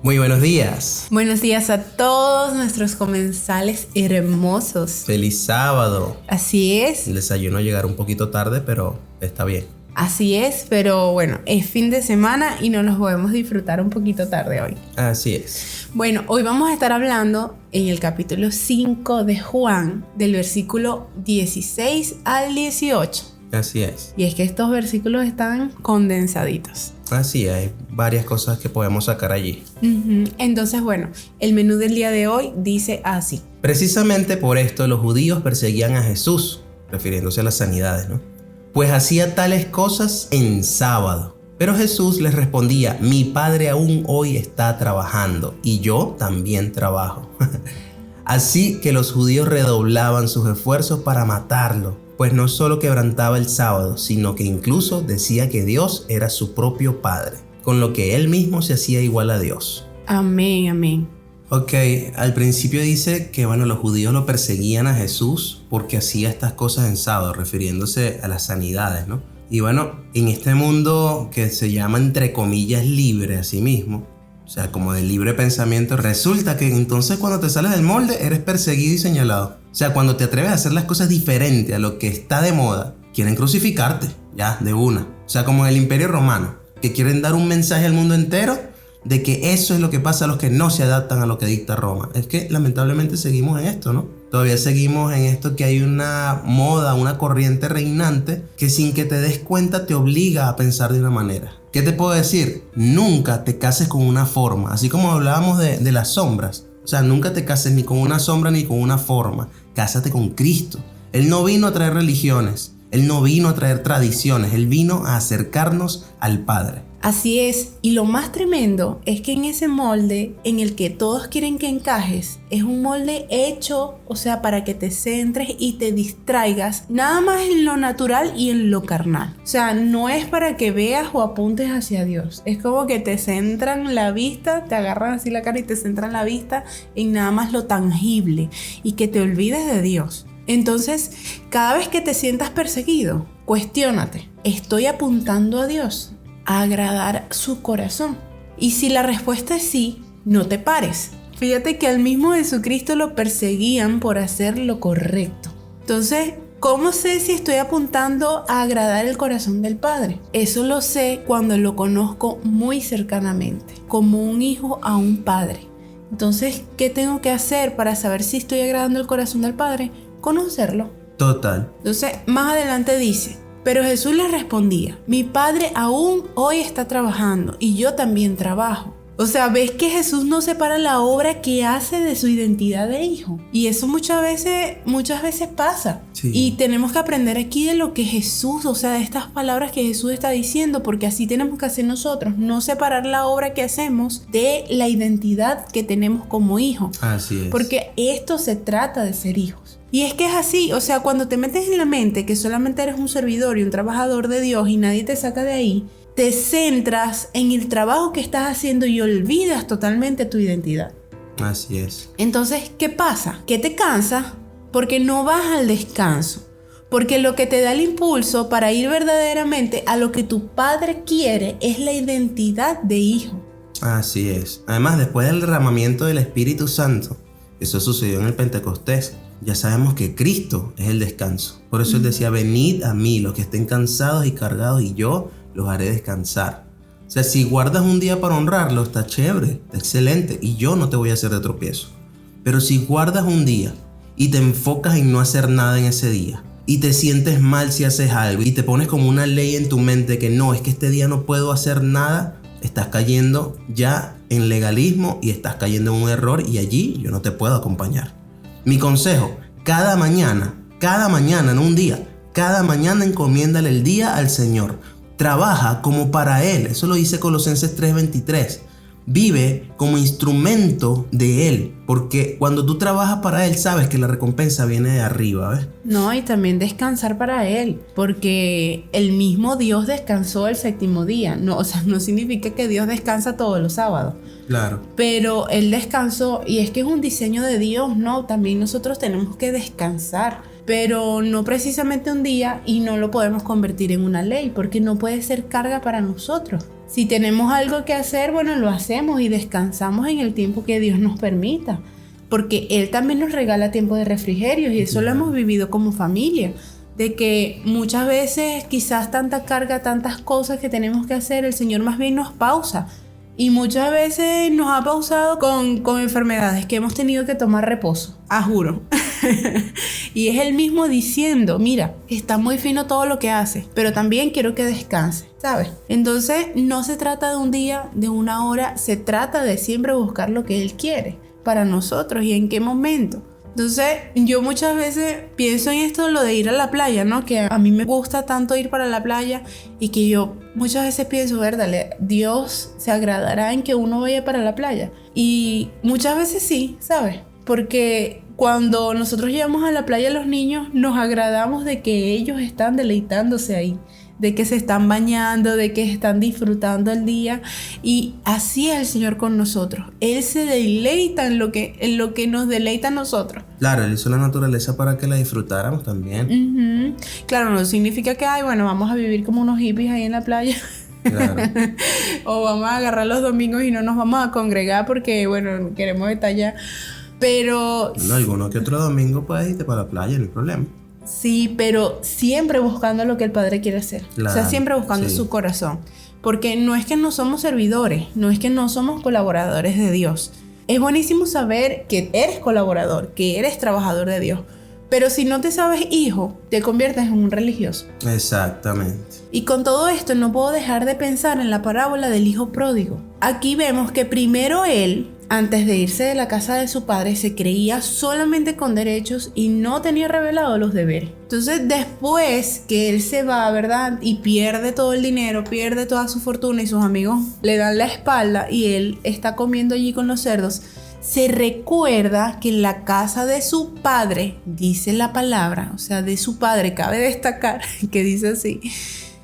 Muy buenos días. Buenos días a todos nuestros comensales hermosos. Feliz sábado. Así es. El desayuno llegará un poquito tarde, pero está bien. Así es, pero bueno, es fin de semana y no nos podemos disfrutar un poquito tarde hoy. Así es. Bueno, hoy vamos a estar hablando en el capítulo 5 de Juan, del versículo 16 al 18. Así es. Y es que estos versículos están condensaditos. Así hay varias cosas que podemos sacar allí. Entonces, bueno, el menú del día de hoy dice así. Precisamente por esto los judíos perseguían a Jesús, refiriéndose a las sanidades, ¿no? Pues hacía tales cosas en sábado. Pero Jesús les respondía: mi Padre aún hoy está trabajando y yo también trabajo. Así que los judíos redoblaban sus esfuerzos para matarlo, pues no solo quebrantaba el sábado, sino que incluso decía que Dios era su propio Padre, con lo que él mismo se hacía igual a Dios. Amén, amén. Ok, al principio dice que los judíos lo perseguían a Jesús porque hacía estas cosas en sábado, refiriéndose a las sanidades, ¿no? Y en este mundo que se llama entre comillas libre a sí mismo, o sea, como de libre pensamiento, resulta que entonces cuando te sales del molde eres perseguido y señalado. O sea, cuando te atreves a hacer las cosas diferentes a lo que está de moda, quieren crucificarte, ya, de una. O sea, como en el Imperio Romano, que quieren dar un mensaje al mundo entero de que eso es lo que pasa a los que no se adaptan a lo que dicta Roma. Es que lamentablemente seguimos en esto, ¿no? Todavía seguimos en esto, que hay una moda, una corriente reinante que sin que te des cuenta te obliga a pensar de una manera. ¿Qué te puedo decir? Nunca te cases con una forma, así como hablábamos de las sombras. O sea, nunca te cases ni con una sombra ni con una forma. Cásate con Cristo. Él no vino a traer religiones, Él no vino a traer tradiciones, Él vino a acercarnos al Padre. Así es, y lo más tremendo es que en ese molde en el que todos quieren que encajes, es un molde hecho, o sea, para que te centres y te distraigas nada más en lo natural y en lo carnal. O sea, no es para que veas o apuntes hacia Dios, es como que te centran la vista, te agarran así la cara y te centran la vista en nada más lo tangible y que te olvides de Dios. Entonces, cada vez que te sientas perseguido, cuestiónate, ¿estoy apuntando a Dios? A agradar su corazón. Y si la respuesta es sí, no te pares. Fíjate que al mismo Jesucristo lo perseguían por hacer lo correcto. Entonces, ¿cómo sé si estoy apuntando a agradar el corazón del Padre? Eso lo sé cuando lo conozco muy cercanamente, como un hijo a un padre. Entonces, ¿qué tengo que hacer para saber si estoy agradando el corazón del Padre? Conocerlo. Total. Entonces, más adelante dice: pero Jesús les respondía: mi Padre aún hoy está trabajando y yo también trabajo. O sea, ves que Jesús no separa la obra que hace de su identidad de hijo. Y eso muchas veces pasa. Sí. Y tenemos que aprender aquí de lo que Jesús, o sea, de estas palabras que Jesús está diciendo, porque así tenemos que hacer nosotros. No separar la obra que hacemos de la identidad que tenemos como hijo. Así es. Porque esto se trata de ser hijos. Y es que es así, o sea, cuando te metes en la mente que solamente eres un servidor y un trabajador de Dios y nadie te saca de ahí, te centras en el trabajo que estás haciendo y olvidas totalmente tu identidad. Así es. Entonces, ¿qué pasa? Que te cansas porque no vas al descanso. Porque lo que te da el impulso para ir verdaderamente a lo que tu Padre quiere es la identidad de hijo. Así es. Además, después del derramamiento del Espíritu Santo, eso sucedió en el Pentecostés, ya sabemos que Cristo es el descanso. Por eso Él decía: venid a mí los que estén cansados y cargados y yo los haré descansar. O sea, si guardas un día para honrarlo, está chévere, está excelente, y yo no te voy a hacer de tropiezo. Pero si guardas un día y te enfocas en no hacer nada en ese día, y te sientes mal si haces algo, y te pones como una ley en tu mente que no, es que este día no puedo hacer nada, estás cayendo ya en legalismo y estás cayendo en un error, y allí yo no te puedo acompañar. Mi consejo: cada mañana, no un día, cada mañana encomiéndale el día al Señor. Trabaja como para Él. Eso lo dice Colosenses 3:23. Vive como instrumento de Él, porque cuando tú trabajas para Él, sabes que la recompensa viene de arriba, ¿ves? No, y también descansar para Él, porque el mismo Dios descansó el séptimo día. No, o sea, no significa que Dios descansa todos los sábados. Claro. Pero Él descansó, y es que es un diseño de Dios, ¿no? También nosotros tenemos que descansar, pero no precisamente un día, y no lo podemos convertir en una ley, porque no puede ser carga para nosotros. Si tenemos algo que hacer, bueno, lo hacemos y descansamos en el tiempo que Dios nos permita. Porque Él también nos regala tiempo de refrigerio y eso lo hemos vivido como familia. De que muchas veces quizás tanta carga, tantas cosas que tenemos que hacer, el Señor más bien nos pausa. Y muchas veces nos ha pausado con enfermedades que hemos tenido que tomar reposo, juro. Y es Él mismo diciendo, mira, está muy fino todo lo que haces, pero también quiero que descanse, ¿sabes? Entonces no se trata de un día, de una hora, se trata de siempre buscar lo que Él quiere para nosotros y en qué momento. Entonces, yo muchas veces pienso en esto, lo de ir a la playa, ¿no? Que a mí me gusta tanto ir para la playa y que yo muchas veces pienso, verdad, Dios se agradará en que uno vaya para la playa. Y muchas veces sí, ¿sabes? Porque cuando nosotros llevamos a la playa a los niños, nos agradamos de que ellos están deleitándose ahí, de que se están bañando, de que están disfrutando el día. Y así es el Señor con nosotros. Él se deleita en lo que nos deleita a nosotros. Claro, Él hizo la naturaleza para que la disfrutáramos también. Claro, no significa que, vamos a vivir como unos hippies ahí en la playa. Claro. O vamos a agarrar los domingos y no nos vamos a congregar porque, bueno, queremos estar allá. Pero... No, alguno que otro domingo puedes irte para la playa, no hay problema. Sí, pero siempre buscando lo que el Padre quiere hacer. Claro, o sea, siempre buscando su corazón. Porque no es que no somos servidores, no es que no somos colaboradores de Dios. Es buenísimo saber que eres colaborador, que eres trabajador de Dios. Pero si no te sabes hijo, te conviertes en un religioso. Exactamente. Y con todo esto no puedo dejar de pensar en la parábola del hijo pródigo. Aquí vemos que primero él, antes de irse de la casa de su padre, se creía solamente con derechos y no tenía revelado los deberes. Entonces, después que él se va, ¿verdad? Y pierde todo el dinero, pierde toda su fortuna y sus amigos le dan la espalda y él está comiendo allí con los cerdos, se recuerda que en la casa de su padre, dice la palabra, o sea, de su padre, cabe destacar que dice así,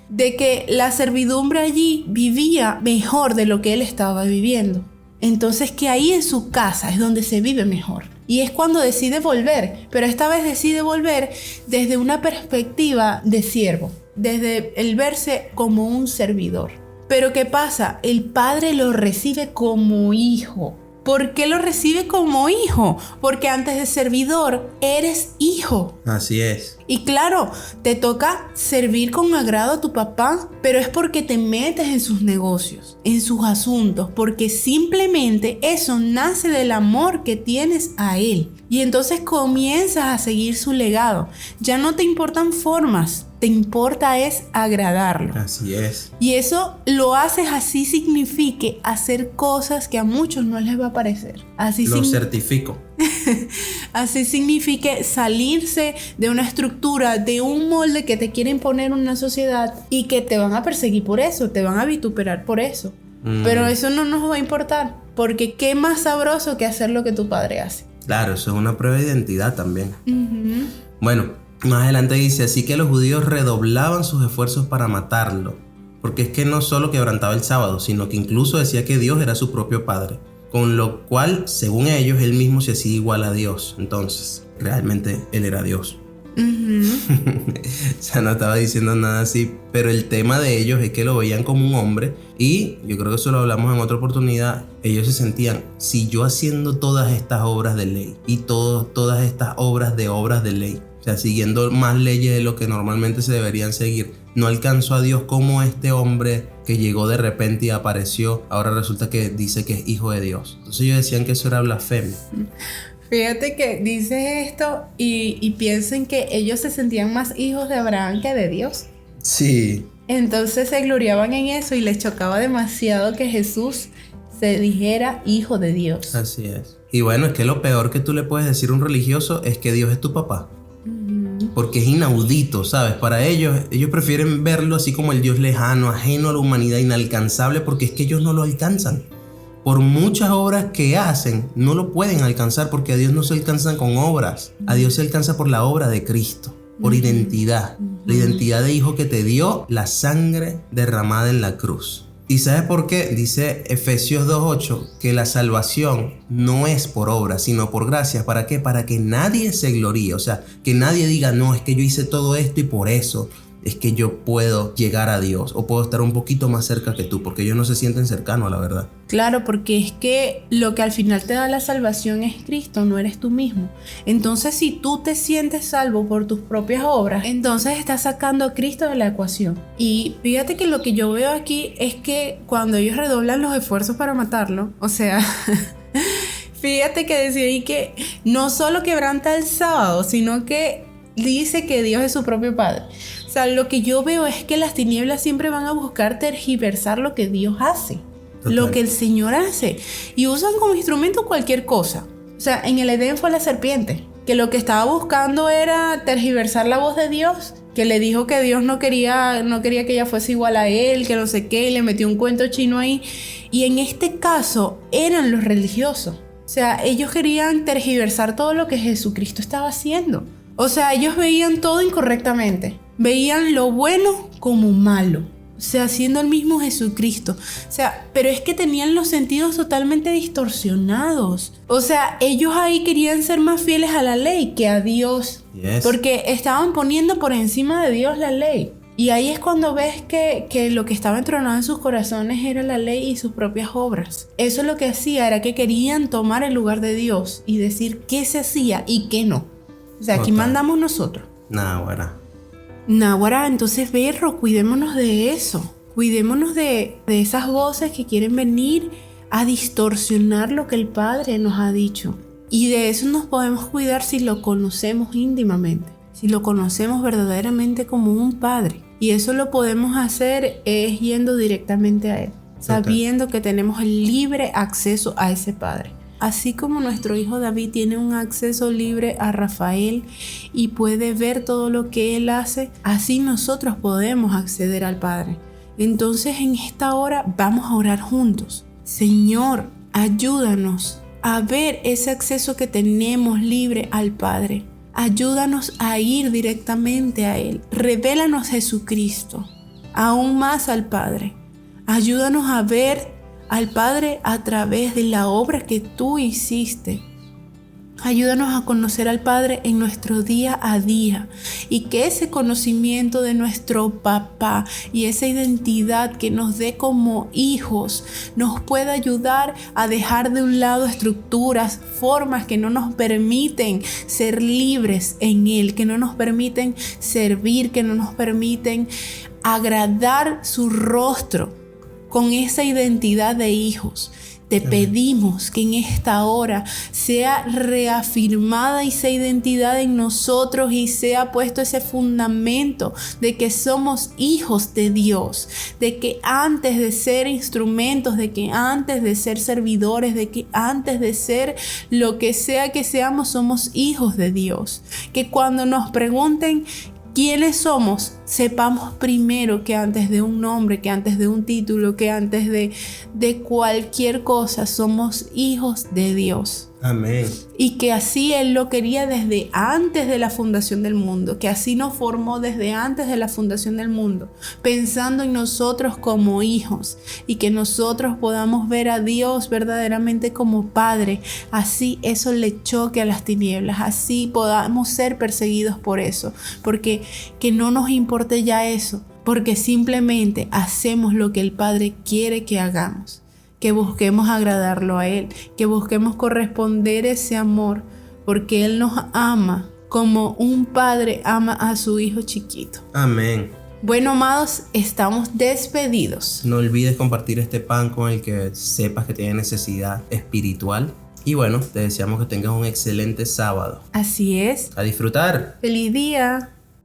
de que la servidumbre allí vivía mejor de lo que él estaba viviendo. Entonces que ahí en su casa es donde se vive mejor. Y es cuando decide volver, pero esta vez decide volver desde una perspectiva de siervo, desde el verse como un servidor. Pero ¿qué pasa? El padre lo recibe como hijo. ¿Por qué lo recibe como hijo? Porque antes de servidor eres hijo. Así es. Y claro, te toca servir con agrado a tu papá, pero es porque te metes en sus negocios, en sus asuntos, porque simplemente eso nace del amor que tienes a él. Y entonces comienzas a seguir su legado. Ya no te importan formas, te importa es agradarlo. Así es. Y eso lo haces así signifique hacer cosas que a muchos no les va a parecer. Así lo certifico. Así signifique salirse de una estructura, de un molde que te quiere imponer una sociedad y que te van a perseguir por eso, te van a vituperar por eso. Pero eso no nos va a importar, porque qué más sabroso que hacer lo que tu padre hace. Claro, eso es una prueba de identidad también. Bueno, más adelante dice, así que los judíos redoblaban sus esfuerzos para matarlo, porque es que no solo quebrantaba el sábado, sino que incluso decía que Dios era su propio padre, con lo cual, según ellos, él mismo se hacía igual a Dios. Entonces, realmente él era Dios. O sea, no estaba diciendo nada así, pero el tema de ellos es que lo veían como un hombre, y yo creo que eso lo hablamos en otra oportunidad. Ellos se sentían, si yo haciendo todas estas obras de ley y todas estas obras de ley, o sea, siguiendo más leyes de lo que normalmente se deberían seguir, no alcanzó a Dios, como este hombre que llegó de repente y apareció, ahora resulta que dice que es hijo de Dios. Entonces ellos decían que eso era blasfemia. Fíjate que dices esto y piensen que ellos se sentían más hijos de Abraham que de Dios. Sí. Entonces se gloriaban en eso y les chocaba demasiado que Jesús se dijera hijo de Dios. Así es. Y bueno, es que lo peor que tú le puedes decir a un religioso es que Dios es tu papá. Porque es inaudito, ¿sabes? Para ellos prefieren verlo así como el Dios lejano, ajeno a la humanidad, inalcanzable, porque es que ellos no lo alcanzan. Por muchas obras que hacen, no lo pueden alcanzar, porque a Dios no se alcanzan con obras. A Dios se alcanza por la obra de Cristo, por identidad. La identidad de hijo que te dio la sangre derramada en la cruz. ¿Y sabes por qué? Dice Efesios 2:8 que la salvación no es por obra, sino por gracia. ¿Para qué? Para que nadie se gloríe. O sea, que nadie diga, no, es que yo hice todo esto y por eso. es que yo puedo llegar a Dios o puedo estar un poquito más cerca que tú, porque ellos no se sienten cercanos, la verdad. Claro, porque es que lo que al final te da la salvación es Cristo, no eres tú mismo. Entonces, si tú te sientes salvo por tus propias obras, entonces estás sacando a Cristo de la ecuación. Y fíjate que lo que yo veo aquí es que cuando ellos redoblan los esfuerzos para matarlo, o sea... Fíjate que decía ahí que no solo quebranta el sábado, sino que dice que Dios es su propio Padre. O sea, lo que yo veo es que las tinieblas siempre van a buscar tergiversar lo que Dios hace. Total. Lo que el Señor hace. Y usan como instrumento cualquier cosa. O sea, en el Edén fue la serpiente, que lo que estaba buscando era tergiversar la voz de Dios, que le dijo que Dios no quería que ella fuese igual a él, que no sé qué, y le metió un cuento chino ahí. Y en este caso eran los religiosos. O sea, ellos querían tergiversar todo lo que Jesucristo estaba haciendo. O sea, ellos veían todo incorrectamente. Veían lo bueno como malo. O sea, siendo el mismo Jesucristo. O sea, pero es que tenían los sentidos totalmente distorsionados. O sea, ellos ahí querían ser más fieles a la ley que a Dios. Yes. Porque estaban poniendo por encima de Dios la ley. Y ahí es cuando ves que lo que estaba entronado en sus corazones era la ley y sus propias obras. Eso lo que hacía era que querían tomar el lugar de Dios y decir qué se hacía y qué no. O sea, aquí mandamos nosotros. Náguara, entonces berro, cuidémonos de eso. Cuidémonos de esas voces que quieren venir a distorsionar lo que el Padre nos ha dicho. Y de eso nos podemos cuidar si lo conocemos íntimamente. Si lo conocemos verdaderamente como un Padre. Y eso lo podemos hacer es yendo directamente a Él, sabiendo que tenemos el libre acceso a ese Padre. Así como nuestro hijo David tiene un acceso libre a Rafael y puede ver todo lo que Él hace, así nosotros podemos acceder al Padre. Entonces en esta hora vamos a orar juntos. Señor, ayúdanos a ver ese acceso que tenemos libre al Padre. Ayúdanos a ir directamente a Él. Revélanos Jesucristo, aún más al Padre. Ayúdanos a ver al Padre a través de la obra que tú hiciste. Ayúdanos a conocer al Padre en nuestro día a día y que ese conocimiento de nuestro papá y esa identidad que nos dé como hijos nos pueda ayudar a dejar de un lado estructuras, formas que no nos permiten ser libres en Él, que no nos permiten servir, que no nos permiten agradar su rostro con esa identidad de hijos. Te pedimos que en esta hora sea reafirmada esa identidad en nosotros y sea puesto ese fundamento de que somos hijos de Dios, de que antes de ser instrumentos, de que antes de ser servidores, de que antes de ser lo que sea que seamos, somos hijos de Dios. Que cuando nos pregunten ¿quiénes somos? Sepamos primero que antes de un nombre, que antes de un título, que antes de cualquier cosa, somos hijos de Dios. Amén. Y que así Él lo quería desde antes de la fundación del mundo, que así nos formó desde antes de la fundación del mundo, pensando en nosotros como hijos y que nosotros podamos ver a Dios verdaderamente como Padre. Así eso le choque a las tinieblas, así podamos ser perseguidos por eso, porque que no nos importe ya eso, porque simplemente hacemos lo que el Padre quiere que hagamos. Que busquemos agradarlo a Él, que busquemos corresponder ese amor, porque Él nos ama como un padre ama a su hijo chiquito. Amén. Bueno, amados, estamos despedidos. No olvides compartir este pan con el que sepas que tiene necesidad espiritual. Y bueno, te deseamos que tengas un excelente sábado. Así es. A disfrutar. ¡Feliz día!